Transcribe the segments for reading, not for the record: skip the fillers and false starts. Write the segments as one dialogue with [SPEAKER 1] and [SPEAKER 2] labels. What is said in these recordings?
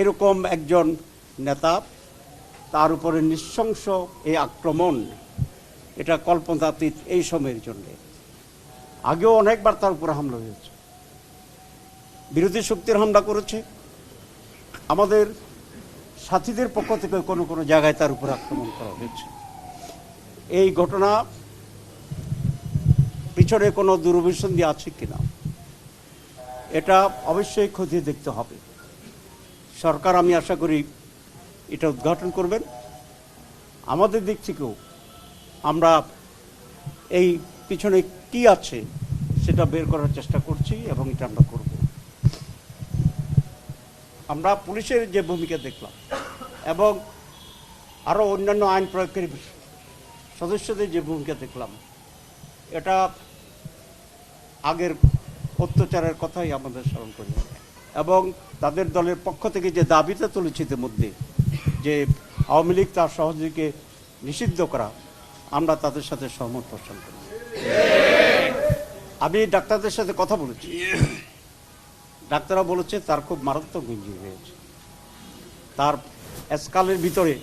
[SPEAKER 1] এরকম একজন নেতা, তার উপরে নৃশংস এই আক্রমণ, এটা কল্পনাতীত এই সময়ের জন্যে। আগেও অনেকবার তার উপরে হামলা হয়েছে, বিরোধী শক্তির হামলা করেছে, আমাদের সাথীদের পক্ষ থেকে কোনো কোনো জায়গায় তার উপর আক্রমণ করা হয়েছে। এই ঘটনা পিছনে কোনো দুরভিসন্ধি আছে কিনা এটা অবশ্যই খতিয়ে দেখতে হবে। সরকার, আমি আশা করি, এটা উদ্ঘাটন করবেন। আমাদের দিক থেকেও আমরা এই পিছনে কি আছে সেটা বের করার চেষ্টা করছি এবং এটা আমরা করব। আমরা পুলিশের যে ভূমিকা দেখলাম এবং আরও অন্যান্য আইন প্রয়োগকারী সদস্যদের যে ভূমিকা দেখলাম, এটা আগের অত্যাচারের কথাই আমাদের স্মরণ করি এবং তাদের দলের পক্ষ থেকে যে দাবিটা তুলেছে ইতিমধ্যে, যে আওয়ামী লীগ তার সহযোগীকে নিষিদ্ধ করা, আমরা তাদের সাথে সহমত পোষণ করি। আমি ডাক্তারদের সাথে কথা বলেছি, ডাক্তাররা বলেছে তার খুব মারাত্মক ইনজুরি হয়েছে, তার স্কালের ভিতরে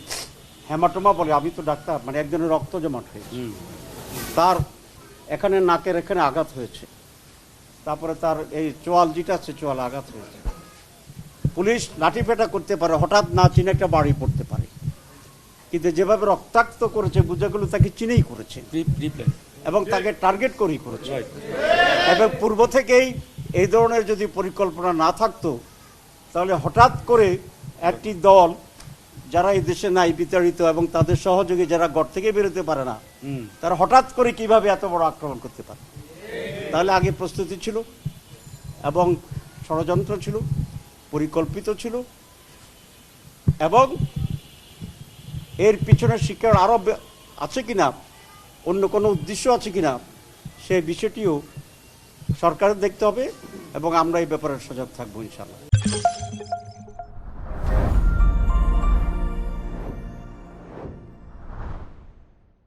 [SPEAKER 1] হেমাটোমা বলে, আমি তো ডাক্তার, মানে একজনের রক্ত জমাট হয়েছে, তার এখানে নাকের এখানে আঘাত হয়েছে, তারপরে তার এই চোয়াল যেটা আছে চোয়াল আঘাত হয়েছে। পুলিশ লাঠিপেটা করতে পারে, হঠাৎ না চিনে একটা বাড়ি পড়তে পারে, কিন্তু যেভাবে রক্তাক্ত করেছে বোঝা গেল তাকে চিনেই করেছে এবং তাকে টার্গেট করেই করেছে। এবং পূর্ব থেকেই এই ধরনের যদি পরিকল্পনা না থাকতো, তাহলে হঠাৎ করে একটি দল যারা এই দেশে নাই, বিতাড়িত এবং তাদের সহযোগী যারা ঘর থেকে বেরোতে পারে না, তারা হঠাৎ করে কিভাবে এত বড় আক্রমণ করতে পারে? তাহলে আগে প্রস্তুতি ছিল এবং ষড়যন্ত্র ছিল, পরিকল্পিত ছিল এবং এর পিছনে শিক্ষার আরও আছে কিনা, অন্য কোনো উদ্দেশ্য আছে কিনা, সেই বিষয়টিও সরকারের দেখতে হবে এবং আমরা এই ব্যাপারে সজাগ থাকবো ইনশাআল্লাহ।